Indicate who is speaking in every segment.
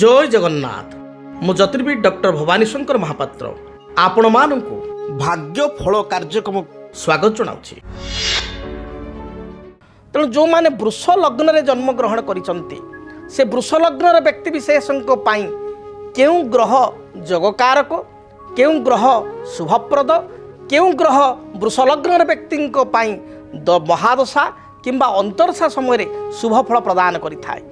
Speaker 1: जय जगन्नाथ मु ज्योतिर्विद डॉक्टर भवानी शंकर महापात्र आपण मानू भाग्य फल कार्यक्रम स्वागत जनाऊँगी। तेणु जो माने वृष लग्न रे जन्म ग्रहण करिसंती से वृष लग्न रे व्यक्ति विशेषଙ୍କ ପାଇଁ केउं ग्रह जोगकारक केउं ग्रह शुभप्रद केउं ग्रह वृष लग्न रे व्यक्तिଙ୍କ ପାଇଁ महादशा किंबा अंतरदशा समय शुभ फल प्रदान करिथाय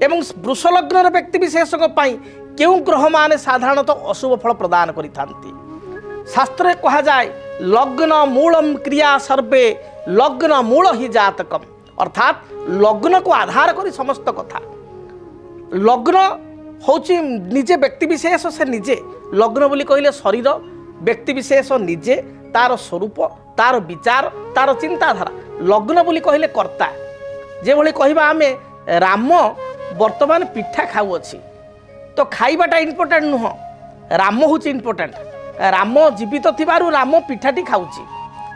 Speaker 1: एवं वृष लग्न व्यक्ति विशेषଙ୍କ ପାଇଁ केउं ग्रह माने साधारणतः अशुभ फल प्रदान करिथांती। शास्त्रे कहा जाए लग्न मूलम क्रिया सर्वे लग्न मूल ही जातकम अर्थात लग्न को आधार करी समस्त कथा। लग्न होची निजे व्यक्ति विशेष से निजे लग्न बोली कहले शरीर व्यक्ति विशेष निजे तार स्वरूप तार विचार तार चिंताधारा लग्न बोली कहले कर्ता जे भली कहबा आमे राम वर्तमान पिठा खाऊ अच्छी तो खाइबाटा इम्पोर्टाट नुह राम हूँ इम्पोर्टाट राम जीवित थिबारु राम पिठाटी खाऊची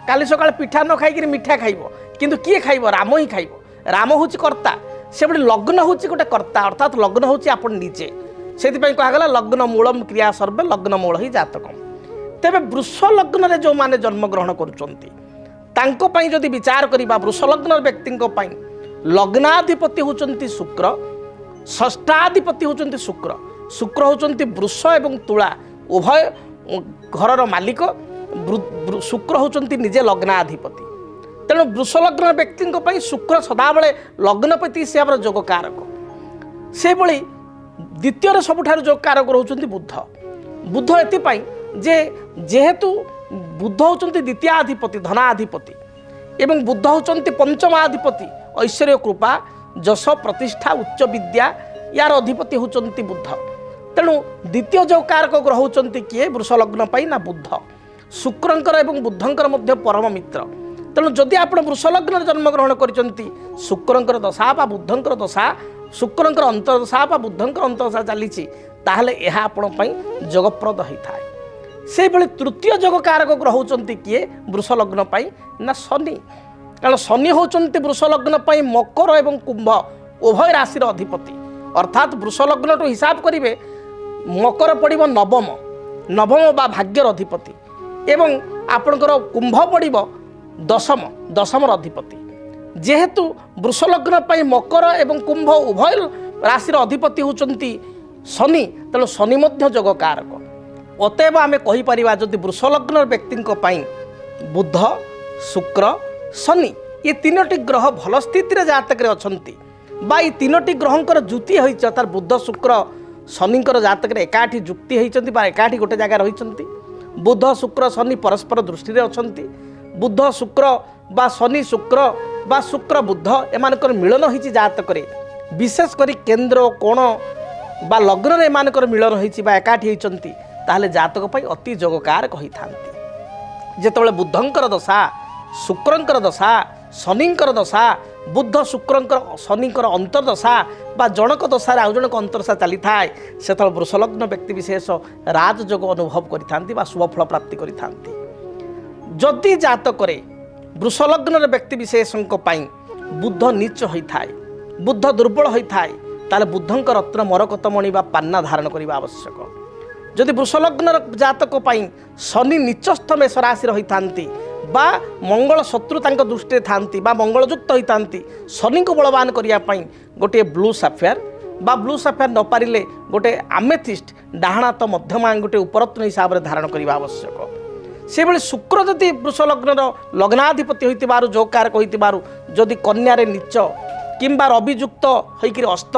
Speaker 1: काली सकाळ पिठा न खाइक मिठा खाइब किंतु किए खाइब राम ही खाइब राम हूँ कर्ता से बड़े लग्न हूँ गोटे कर्ता अर्थात लग्न हूँ आप निजे से कहगला लग्न मूलम क्रिया सर्वे लग्न मूल ही जातकम। तेरे वृष लग्न रे जो माने जन्म ग्रहण करुँच जदि विचार करवा वृष लग्न व्यक्ति लग्नाधिपति होचंती शुक्र षष्ठाधिपति होचंती शुक्र शुक्र होचंती वृष एवं तुला उभय घरर मालिक शुक्र होचंती निजे लग्नाधिपति तेणु वृष लग्न व्यक्ति शुक्र सदाबले लग्नपति से जोग कारक से भली द्वितीय सबुठार जोग कारक रोचंती बुध बुध एथिपाई जे जेहेतु बुध होचंती द्वितीयाधिपति धनाधिपति एवं बुध होचंती पंचमाधिपति ऐश्वर्य कृपा जश प्रतिष्ठा उच्च विद्या यार अधिपति होचंती बुध तेणु द्वितीय जो कारक ग्रह होचंती किए वृष लग्न पाई ना बुध शुक्रंकर एवं बुधंकर मध्य परम मित्र तेणु जदि आप वृष लग्न जन्म ग्रहण करिसंती शुक्रंकर दशा बा बुधंकर दशा शुक्रंकर अंतर्दशा बा बुधंकर अंतर्दशा चलीछि ताहले एहा आपण पई जोगप्रद होइथाय। से भली तृतीय जोग कारक ग्रह होचंती किए वृष लग्न पाई ना शनि कारण शनि होचंती वृष लग्न पाई मकर एवं कुंभ उभय राशि अधिपति अर्थात वृष लग्न तो हिसाब करेंगे मकर पड़ो नवम नवम बा भाग्यर अधिपति एवं आपणकर कुंभ पड़ो दशम दशम अधिपति जेहेतु वृष लग्न पाई मकर एवं कुंभ उभय राशि अधिपति होचंती शनि तेणु शनि मध्य जोग कारक अतएव आमे कहि परिबा जदि वृष लग्न व्यक्तिଙ୍କ ପାଇଁ बुध शुक्र शनि ये तीनोटी ग्रह भल स्थिति जातक अछंती बा ये तीनोटी ग्रहंकर जुति होइछ तार बुध शुक्र शनिकर जातक एकाठी जुक्ति होइछंती बा एकाठी गोटे जगह रहिछंती बुध शुक्र शनि परस्पर दृष्टि रे अछंती बुध शुक्र बा शनि शुक्र बा शुक्र बुध एमानकर मिलन होइछ जातक रे विशेष करी केंद्र कोण बा लग्न रे एमानकर मिलन होइछ बा एकाठी होइछंती ताहले जातक पई अति जोगकार कहिथांती। जेतबेले बुधंकर दशा शुक्रंकर दशा शनिंकर दशा बुध शुक्रंकर शनिंकर अंतर्दशा बा जनक दशा आउ जनक अंतर्दशा चली थाए से वृष लग्न व्यक्ति विशेष राजयोग अनुभव करिथांती बा शुभ फल प्राप्ति करिथांती। जदि जातक वृष लग्न व्यक्ति विशेषଙ୍କ ପାଇଁ बुध नीच होइथाए बुध दुर्बल होइथाए ताले बुधंक रत्न मरकतमणि बा पान्ना धारण करबा आवश्यक। जदि वृष लग्न जातक ପାଇଁ शनि नीचस्थ मेष राशि रहिथांती बा मंगल शत्रु दृष्टि थांती बा मंगलयुक्त होती शनि को बलवान करने गोटे ब्लू साफेयर बा ब्लू साफेयर न पारे गोटे आमेथिस्ट डाहाण तो मध्यमा गोटे उपरत्न हिसाब से धारण करने आवश्यक। से भली शुक्र जदि वृष लग्न लग्नाधिपति होइतिबारु जोगकारक होइतिबारु जदि कन्या रे नीच किंबा रवियुक्त होइकिरि अस्त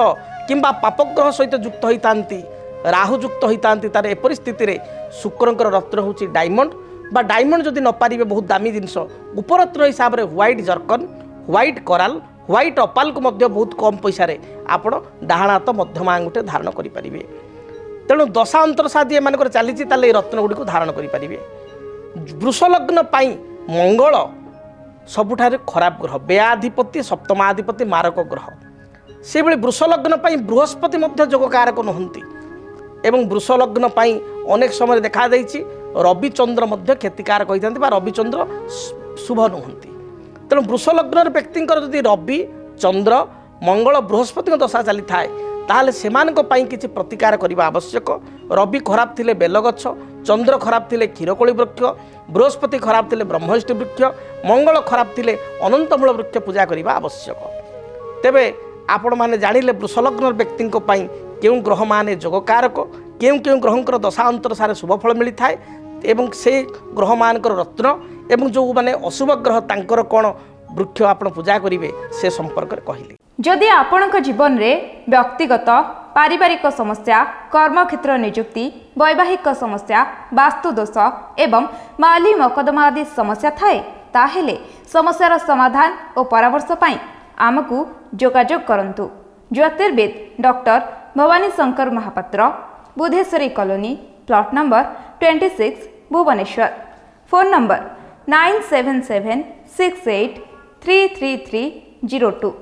Speaker 1: किंबा पापग्रह सहित युक्त होइतांती राहुयुक्त होइतांती तार एपरि स्थिति रे शुक्रंकर रत्न होछि डायमंड बा डायमंड जदि न पारे बहुत दामी जिनस उपरत्न हिसाब से व्हाइट जर्कन व्हाइट कराल व्हाइट अपाल को मध्य बहुत कम पैसा रे आपण डाहाण हाथ मध्यम आंगुठे धारण करें। तेणु दशा अंतरशा दी एम चली रत्न गुड़ी को धारण करें। वृष लग्न पाई मंगल सबुठारे खराब ग्रह व्ययाधिपति सप्तमाधिपति मारक ग्रह से भली वृष लग्न पाई बृहस्पति मध्य जोग कारक नुहंती एवं वृष लग्न पाई अनेक समय देखा देइछि रविचंद्र मध्य क्षतिकारक होइथांती बा रविचंद्र शुभ नुहंती। तेणु वृष लग्न व्यक्ति जदि रवि चंद्र मंगल बृहस्पति दशा चली थाए ताहले सेमानक पई किछि प्रतिकार करबा आवश्यक। रवि खराब थिले बेलगछ, चंद्र खराब थिले क्षीरकोली वृक्ष, बृहस्पति खराब थिले ब्रह्मष्टि वृक्ष, मंगल खराब थिले अनंतमूल वृक्ष पूजा करबा आवश्यक। तेबे आपण माने जानिले वृषलग्न व्यक्ति पई केउं ग्रह माने जोगकारक, केउं केउं ग्रहंकर दशा अंतरसारे शुभफल मिली थाए एवं से ग्रह मानकर रत्न एवं जो माने अशुभ ग्रह तांकर कोन वृक्ष आपण पूजा करिवे से संपर्क रे कहिली।
Speaker 2: जदि आपणक जीवन रे व्यक्तिगत पारिवारिक समस्या, कर्मक्षेत्र नियुक्ति, वैवाहिक समस्या, वास्तु दोष एवं माली मकदमा आदि समस्या थाए ताहेले समस्यार समाधान और परामर्श पाई आमकु जोगाजोग करंतु। ज्योतिर्विद doctor Bhabani Shankar Mahapatra, Budheswari colony, plot number 26, Bhubaneswar. Phone number 9776833302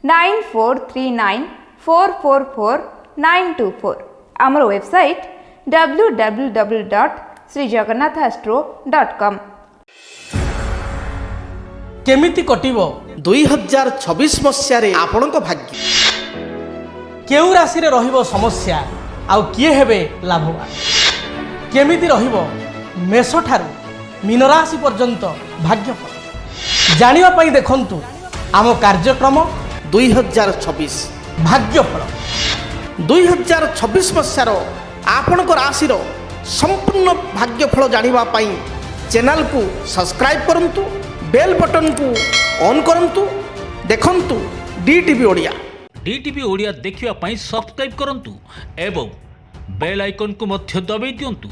Speaker 2: 9439444924। आमर वेबसाइट www.srijagannathastro.com।
Speaker 1: केमिति कटिबो 2026 मसियारे आपणक भाग्य? केउ राशि रे रहिबो समस्या आउ किए हेबे लाभवान? केमिति रहिबो मेष ठारू मीन राशि पर्यंत भाग्यफल? जानिबा पई देखंतु आम कार्यक्रम 2026 भाग्यफल। 2026 मसियार आपणक राशिर संपूर्ण भाग्यफल जानिबा पई चैनल को सब्सक्राइब करंतु, बेल बटन को ऑन करंतु, देखंतु डीटीवी ओडिया।
Speaker 3: डीटीवी ओडिया देखिवा पई सब्सक्राइब करंतु एवं बेल आइकन को मध्य दबाई दियंतु।